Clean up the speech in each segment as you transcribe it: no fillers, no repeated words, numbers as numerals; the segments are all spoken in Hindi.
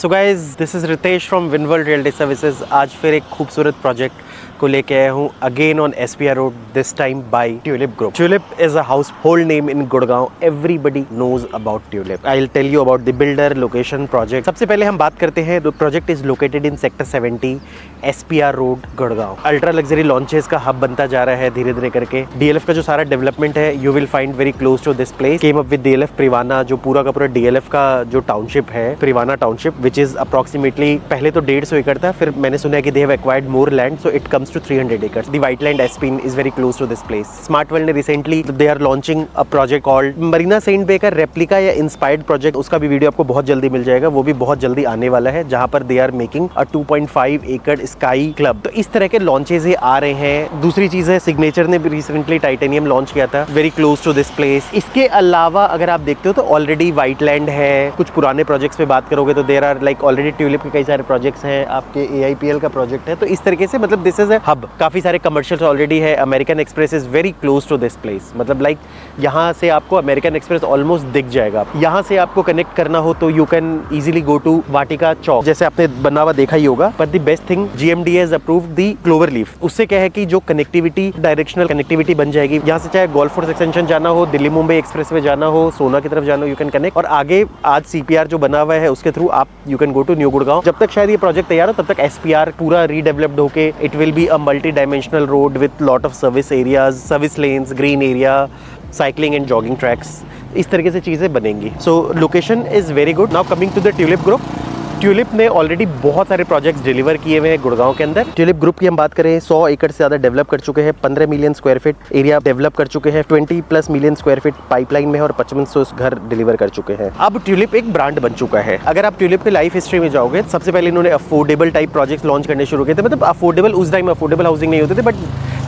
So guys this is Ritesh from Winworld realty services. आज फिर एक खूबसूरत प्रोजेक्ट को लेके आया हूँ again on SPR road, this time by Tulip group. Tulip is a household name in Gurgaon. Everybody knows about Tulip. I will tell you about the builder, location, project. सबसे पहले हम बात करते हैं, the project is located in sector 70 SPR road Gurgaon. Ultra luxury launches का हब बनता जा रहा है धीरे धीरे करके। DLF का जो सारा डेवलपमेंट है you will find very close to this place. Came up with DLF Privana, जो पूरा का पूरा DLF का जो टाउनशिप है, Privana township, which is approximately पहले तो 150 एकड़ था, फिर मैंने सुना है कि they have acquired more land, so it comes to 300 एकड़। The Whiteland Aspen is very close to this place. Smart World ने recently they are launching a project called Marina Sands Bay का रेप्लिका या इंस्पायर्ड प्रोजेक्ट। उसका भी वीडियो आपको बहुत जल्दी मिल जाएगा, वो भी बहुत जल्दी आने वाला है, जहां पर दे आर मेकिंग अ 2.5 एकड़ स्काई क्लब। तो इस तरह के लॉन्चेस ये आ रहे हैं। दूसरी चीज है, सिग्नेचर ने भी रिसेंटली टाइटेनियम लॉन्च किया था, very close to this place. इसके अलावा अगर आप देखते हो तो ऑलरेडी व्हाइटलैंड है। कुछ पुराने प्रोजेक्ट्स पे बात करोगे तो there are like already Tulip के कई सारे प्रोजेक्ट्स हैं, आपके AIPL का प्रोजेक्ट है। तो इस तरीके से मतलब दिस इज अ हब। काफी सारे कमर्शियल्स ऑलरेडी है। American Express is very close to this place. मतलब लाइक यहाँ से आपको अमेरिकन एक्सप्रेस ऑलमोस्ट दिख जाएगा। यहाँ से आपको कनेक्ट करना हो तो you can easily go to Vatika Chowk, जैसे आपने बना हुआ देखा ही होगा। पर the best thing, GMDA has approved the clover leaf. उससे क्या है कि जो कनेक्टिविटी, डायरेक्शनल कनेक्टिविटी बन जाएगी। यहाँ से चाहे गोल्फ कोर्स एक्सटेंशन जाना हो, दिल्ली मुंबई एक्सप्रेस वे जाना हो, सोना की तरफ जाना हो, यू कैन कनेक्ट। और आगे आज CPR जो बना हुआ है उसके थ्रू आप you can go to New Gurgaon. जब तक शायद ये प्रोजेक्ट तैयार हो तब तक SPR पूरा रीडेवलप्ड होके it will be a multi dimensional road with lot of service areas, service lanes, green area, cycling and jogging tracks. इस तरीके से चीजें बनेंगी। So location is very good. Now coming to the Tulip group. Tulip ने ऑलरेडी बहुत सारे प्रोजेक्ट्स डिलीवर किए हुए हैं गुड़गांव के अंदर। ट्यूलिप ग्रुप की हम बात करें, 100 एकड़ से ज्यादा डेवलप कर चुके हैं, 15 million square feet area develop कर चुके हैं, 20+ मिलियन स्क्वायर फीट पाइपलाइन में है और 5500 घर डिलीवर कर चुके हैं। अब ट्यूलिप एक ब्रांड बन चुका है। अगर आप ट्यूलिप के लाइफ हिस्ट्री में जाओगे, सबसे पहले इन्होंने अफोर्डेबल टाइप प्रोजेक्ट्स लॉन्च करने शुरू किए थे। मतलब अफोर्डेबल, उस टाइम अफोर्डेबल हाउसिंग नहीं होते थे, but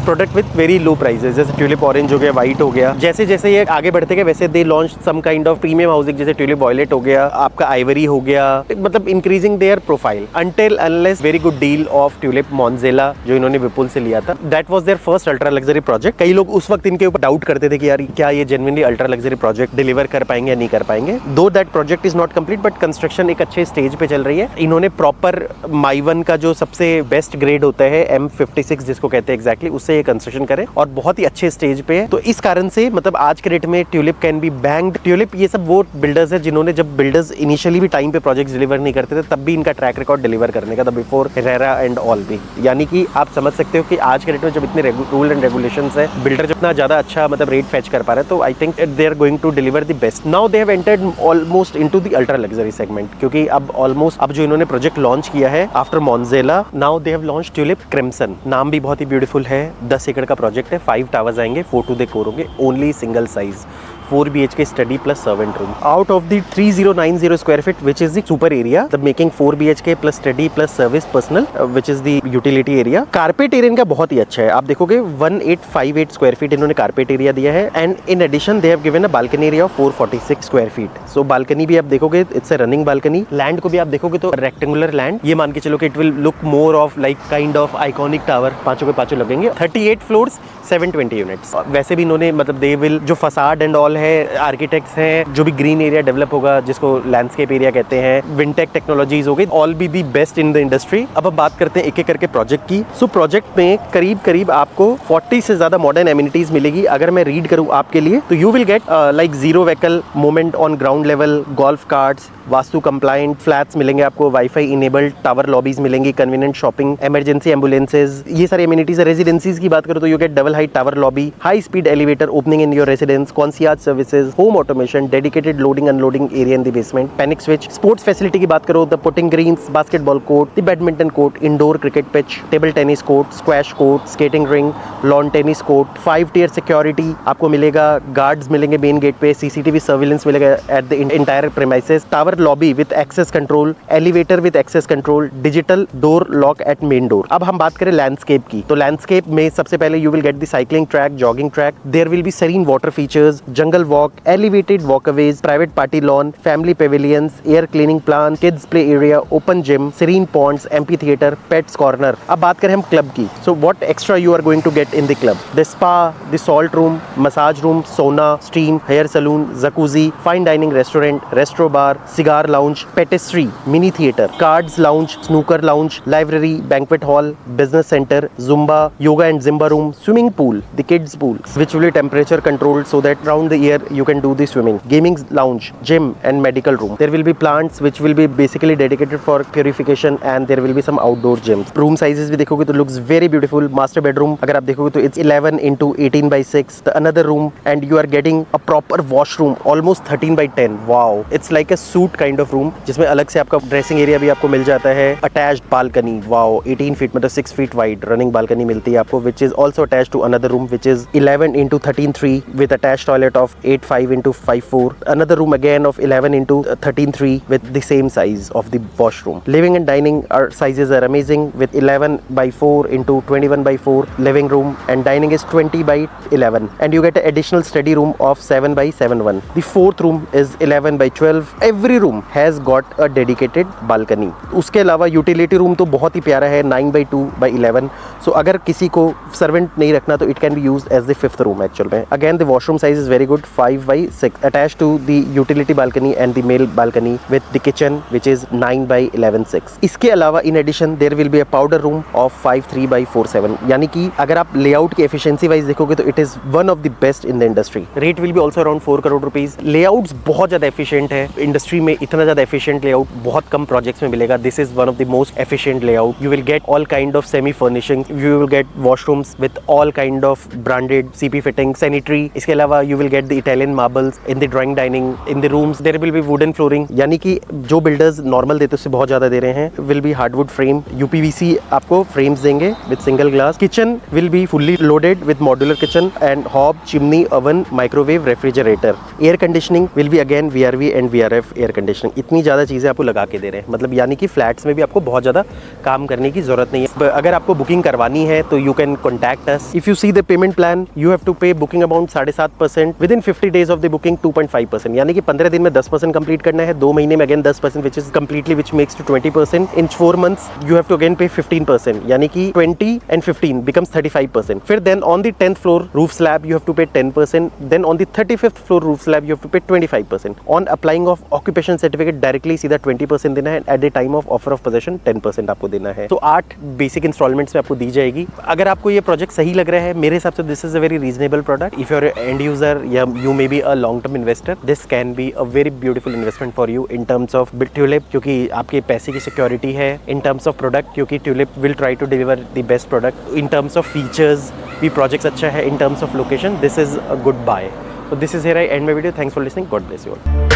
product with very low prices. जैसे ट्यूलिप ऑरेंज हो गया, व्हाइट हो गया। जैसे जैसे ये आगे बढ़ते गए वैसे they launch some kind of premium housing, जैसे ट्यूलिप वॉयलेट हो गया, आपका आइवरी हो गया। मतलब increasing their profile until unless very good deal of Tulip Monsella जो इन्होंने विपुल से लिया था। That was their first ultra luxury project. कई लोग उस वक्त इनके ऊपर डाउट करते थे कि यार क्या ये genuinely ultra luxury project deliver कर पाएंगे या नहीं कर पाएंगे। दो that project is not complete, but construction एक अच्छे स्टेज पे चल रही है। इन्होंने प्रॉपर माइवन का जो सबसे बेस्ट ग्रेड होता है M56 जिसको कहते हैं एग्जैक्टली, उससे ये कंस्ट्रक्शन करे और बहुत ही अच्छे स्टेज पे है। तो इस कारण से मतलब आज के डेट में tulip can be banked. Tulip ये सब वो बिल्डर्स है जिन्होंने, जब बिल्डर्स इनिशियली भी टाइम पे प्रोजेक्ट्स डिलीवर नहीं करते थे तब भी इनका ट्रैक रिकॉर्ड डिलीवर करने का था, बिफोर रेरा एंड ऑल भी। यानी कि आप समझ सकते हो कि आज के डेट में जब इतने रूल एंड रेगुलेशंस है, बिल्डर जितना ज्यादा अच्छा मतलब रेट फेच कर पा रहे हैं, तो I think they are going to deliver the best. Now they have entered almost into the ultra luxury segment, क्योंकि अब ऑलमोस्ट अब जो इन्होंने प्रोजेक्ट लॉन्च किया है after Monsella, now they have launch Tulip Crimson. नाम भी बहुत ही ब्यूटीफुल है। 10 एकड़ का प्रोजेक्ट है, 5 टावर्स आएंगे, 4 टू देकोर होंगे, only single size, 4 BHK study plus servant room. Out of the 3090 square feet which is the super area, the making 4 BHK plus study plus service personal which is the utility area. Carpet area इनका बहुत ही अच्छा है। आप देखोगे 1858 स्क्वायर फीट इन्होंने कारपेट एरिया दिया है, and in addition they have given a balcony area of 446 square feet. So balcony भी आप देखोगे, it's a running balcony. Land को भी आप देखोगे तो रेक्टेंगुलर लैंड, ये मान के चलो कि it will look more of like kind of iconic tower. पांचों के पांचों लगेंगे, 38 फ्लोर्स, 720 यूनिट्स। वैसे भी इन्होंने मतलब दे विल, जो फसाड एंड ऑल है, आर्किटेक्ट्स हैं, जो भी ग्रीन एरिया डेवलप होगा जिसको लैंडस्केप एरिया कहते हैं, विंटेक टेक्नोलॉजीज हो गई, all be the best in the industry. अब हम बात करते हैं एक एक करके प्रोजेक्ट की। सो प्रोजेक्ट में करीब करीब आपको 40 से ज्यादा मॉडर्न एमिनिटीज मिलेगी। अगर मैं रीड करूं आपके लिए तो you will get like 0 vehicle movement on ground level, golf carts, vastu compliant flats मिलेंगे आपको, वाईफाई इनेबल्ड टावर लॉबीज मिलेंगी, कन्वीनियंट शॉपिंग, इमरजेंसी एम्बुलेंसेज, ये सारी एमिनिटीज है। रेजिडेंसीज की बात करो तो you get double height tower lobby, high speed elevator opening in your residence, concierge services, home automation, dedicated loading unloading area in the basement, panic switch. Sports facility की बात करो, the putting greens, basketball court, the badminton court, indoor cricket pitch, table tennis court, squash court, skating ring, lawn tennis court, 5 tier security आपको मिलेगा, गार्ड्स मिलेंगे मेन गेट पे, CCTV सर्विलेंस मिलेगा at the entire premises, tower lobby with access control, elevator with access control, digital door lock at main door. अब हम बात करें लैंडस्केप की, तो लैंडस्केप में सबसे पहले you will get the cycling track, jogging track, there will be serene water features, jungle jungle walk, elevated walkways, private party lawn, family pavilions, air cleaning plants, kids play area, open gym, serene ponds, amphitheater, pets corner. अब बात करें हम क्लब की, so what extra you are going to get in the club? The spa, the salt room, massage room, sauna, steam, hair salon, jacuzzi, fine dining restaurant, restro bar, cigar lounge, patisserie, mini theater, cards lounge, snooker lounge, library, banquet hall, business center, Zumba, yoga and Zumba room, swimming pool, the kids pool, which will be temperature controlled so that round the year you can do the swimming, gaming lounge, gym and medical room. There will be plants which will be basically dedicated for purification and there will be some outdoor gyms. Room sizes भी देखोगे तो looks very beautiful. Master bedroom अगर आप देखोगे तो it's 11 into 18 by 6. The another room and you are getting a proper washroom almost 13 by 10. Wow, it's like a suite kind of room जिसमें अलग से आपका ड्रेसिंग एरिया भी आपको मिल जाता है. Attached balcony, wow, 18 feet मतलब 6 feet wide running balcony मिलती है आपको, which is also attached to another room which is 11 into 13.3 with attached toilet of 8.5 into 5.4. Another room again of 11 into 13.3 with the same size of the washroom. Living and dining sizes are amazing with 11 by 4 into 21 by 4 living room and dining is 20 by 11 and you get an additional study room of 7 by 7.1. The fourth room is 11 by 12. Every room has got a dedicated balcony. उसके अलावा यूटिलिटी रूम तो बहुत ही प्यारा है 9 by 2 by 11. So अगर किसी को सर्वेंट नहीं रखना तो it can be used as the fifth room actual में. Again the washroom size is very good 5 by 6 attached to the utility balcony and the male balcony with the kitchen which is 9 by 11.6. इसके अलावा in addition there will be a powder room of 5.3 by 4.7. यानी कि अगर आप लेआउट की एफिशिएंसी वाइज देखोगे तो it is one of the best in the industry. Rate will be also around 4 crore rupees. Layouts बहुत ज़्यादा एफिशिएंट है. इंडस्ट्री में इतना ज़्यादा एफिशिएंट लेआउट बहुत कम प्रोजेक्ट्स में मिलेगा. This is one of the most efficient layout. You will get all kind of semi furnishing. You will get washrooms with all kind of branded CP fitting, sanitary. इसके अलावा you will get the Italian marbles in the drawing dining. In the rooms there will be wooden flooring. यानी कि जो बिल्डर्स नॉर्मल देते उससे बहुत ज़्यादा दे रहे हैं. Will be hardwood frame. UPVC आपको frames देंगे with single glass. Kitchen will be fully loaded with modular kitchen and hob, chimney, oven, microwave, refrigerator. Air conditioning will be again VRV and VRF air conditioning. इतनी ज़्यादा चीज़ें आपको लगा के दे रहे हैं. मतलब यानी कि फ्लैट्स में भी आपको बहुत ज़्यादा काम करने की ज़रूरत नहीं है. अगर आपको बुकिंग करवानी है तो you can contact us. If you see the payment plan you have to pay booking amount 7.5%. Within 50 days of the booking 2.5%. यानी कि 15 दिन में 10% कंप्लीट करना है. 2 महीने में again 10% which is completely which makes to 20%. In 4 months you have to again pay 15%. यानी कि 20 and 15 becomes 35%. फिर then on the 10th floor roof slab you have to pay 10%. Then on the 35th floor roof slab you have to pay 25%. On applying of occupation certificate directly सीधा 20% देना है. At the time of offer of possession 10% आपको देना है. तो 8 बेसिक इंस्टॉलमेंट्स में आपको दी जाएगी. अगर आपको ये प्रोजेक्ट सही लग रहा है मेरे हिसाब से this is a very reasonable product. If you are end user या you may be a long term investor this can be a very beautiful investment for you in terms of Tulip क्योंकि आपके पैसे की सिक्योरिटी है. इन टर्म्स ऑफ प्रोडक्ट क्योंकि Tulip will try to deliver the best product. In terms of features भी प्रोजेक्ट्स अच्छा है. In terms of location this is a good bye. So this is here I end my video. Thanks for listening. God bless you all.